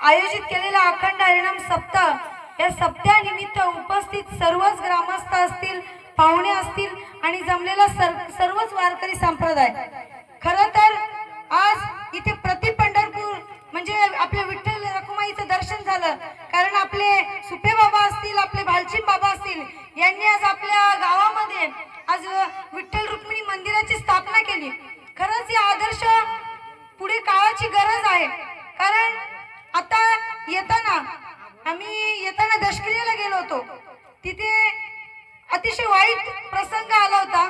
आयोजित केलेला अखंड हरिनाम सप्ताह या सप्त्यानिमित्त उपस्थित सर्वच ग्रामस्थ असतील, पाहुणे असतील आणि जमलेला सर्वच वारकरी संप्रदाय। खरं तर आज इथे प्रति पंढरपूर म्हणजे आपल्या विठ्ठल रखुमाईचं दर्शन झालं, कारण आपले सुपे बाबा असतील, आपले भालचीम बाबा असतील यांनी आज आपल्या गावामध्ये आज विठ्ठल रुक्मिणी मंदिराची स्थापना केली। खरंच हे आदर्श पुढे काळाची गरज आहे, कारण आता आम्ही येताना दशक्रियेला गेलो होतो, तिथे अतिशय वाईट प्रसंग आला होता।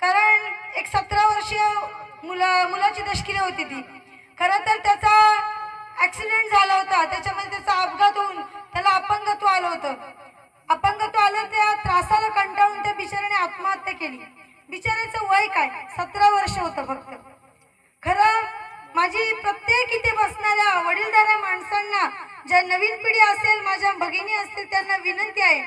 कारण एक 17 वर्षीय मुलाची दशक्रिया होती ती। खरं तर त्याचा ऍक्सिडेंट झाला होता, त्याच्यामध्ये त्याचा अपघात होऊन त्याला अपंगत्व आलं होतं। अपंगत्व आलं, त्या त्रासाला कंटाळून त्या बिचाऱ्याने आत्महत्या केली। बिचाऱ्याचं वय काय 17 वर्ष होतं फक्त। खरं माझी प्रत्येक इथे बसणाऱ्या वडीलधाऱ्या माणसांना, ज्या नवीन पिढी असेल, माझ्या भगिनी असतील, त्यांना विनंती आहे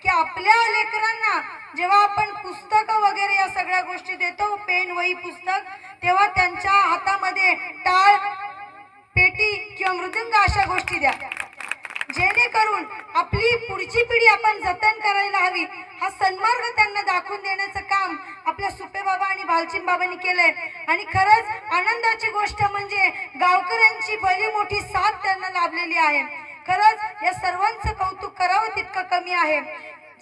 की आपल्या लेकरांना जेव्हा आपण पुस्तकं वगैरे या सगळ्या गोष्टी देतो, पेन वही पुस्तक, तेव्हा त्यांच्या हातामध्ये टाळ पेटी किंवा मृदंग अशा गोष्टी द्या, जेणेकरून आपली पुढची पिढी आपण जतन करायला हवी। हा सन्मार्ग त्यांना दाखवून देण्याचं काम आपल्या सुपे बाबा आणि भालचीम बाबांनी केलंय। आणि खरंच आनंदाची गोष्ट म्हणजे गावकऱ्यांची भली मोठी साथ त्यांना लाभलेली आहे। खरंच या सर्वांचं कौतुक करावं तितकं कमी आहे।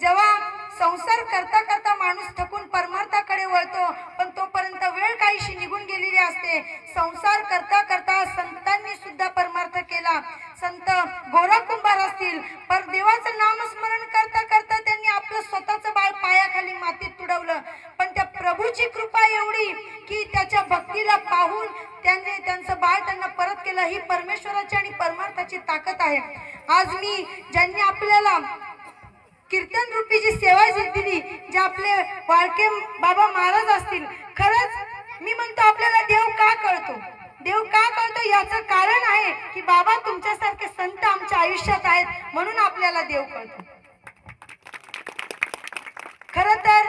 जेव्हा संसार करता करता माणूस थकून परमार्थाकडे वळतो, पण तोपर्यंत वेळ काहीशी निघून गेलेली असते। संसार करता करता संतांनी सुद्धा परमार्थ केला। संत गोरा कुंभार असतील, पर देवाचं नामस्मरण करता करता त्यांनी आपलं स्वतःचं बाळ पायाखाली मातीत तुडवलं, पण त्या प्रभूची कृपा एवढी की त्याच्या भक्तीला पाहून त्यांनी त्यांचं बाळ त्यांना परत केलं। ही परमेश्वराची आणि परमार्थाची ताकद आहे। आज मी ज्यांनी आपल्याला कीर्तन रूपी जी सेवा दिली, जे आपले वाळके बाबा महाराज असतील, खरंच मी म्हणतो आपल्याला देव का कळतो, देव का कळतो याचं कारण आहे की बाबा तुमच्यासारखे संत आमच्या आयुष्यात आहेत, म्हणून आपल्याला देव कळतो। खरं तर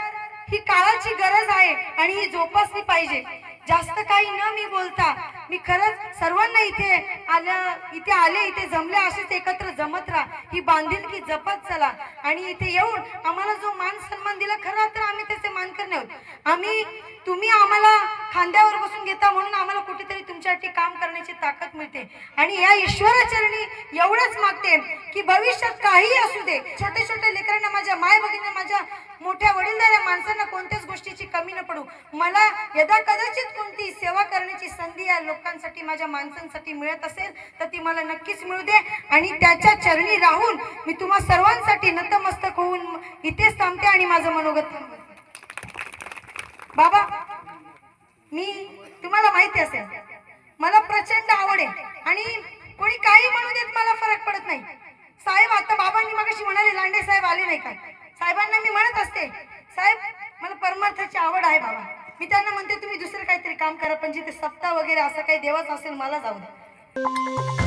ही काळाची गरज आहे आणि ही जोपासली पाहिजे। जास्त काही न मी बोलता मी खरंच सर्वांना इथे आले जमले, असेच एकत्र जमत राहा, ही बांधिलकी जपत चला। आणि इथे येऊन आम्हाला जो मान सन्मान दिला, खरं तर आम्ही त्याचे मानकरी आहोत। तुम्ही आम्हाला खांद्यावर बसून घेता, म्हणून आम्हाला कुठेतरी तुमच्यासाठी काम करण्याची ताकद मिळते। आणि या ईश्वराचरणी एवढंच मागते की भविष्यात काही असू दे, छोटे छोटे लेकरांना, माझ्या माय भगिनींना, माझ्या मोठ्या वडीलधाऱ्या माणसांना कोणत्याच गोष्टीची कमी न पडू। मला यदा कदाचित कोणती सेवा करण्याची संधी या लोकांसाठी, माझ्या माणसांसाठी मिळत असेल तर ती मला नक्कीच मिळू दे। आणि त्याच्या चरणी राहून मी तुम्हा सर्वांसाठी नतमस्तक होऊन इथेच थांबते आणि माझं मनोगत थांबते। बाबा, मी तुम्हाला माहिती असेल मला प्रचंड आवड आहे आणि कोणी काही म्हणू देत, मला फरक पडत नाही। साहेब, आता बाबांनी मगाशी म्हणाले लांडे साहेब आले नाही काय, साहेबांना मी म्हणत असते, साहेब मला परमार्थाची आवड आहे बाबा। मी त्यांना म्हणते तुम्ही दुसरं काहीतरी काम करा, पण जिथे सत्ता वगैरे असं काही देवाच असेल मला जाऊ दे।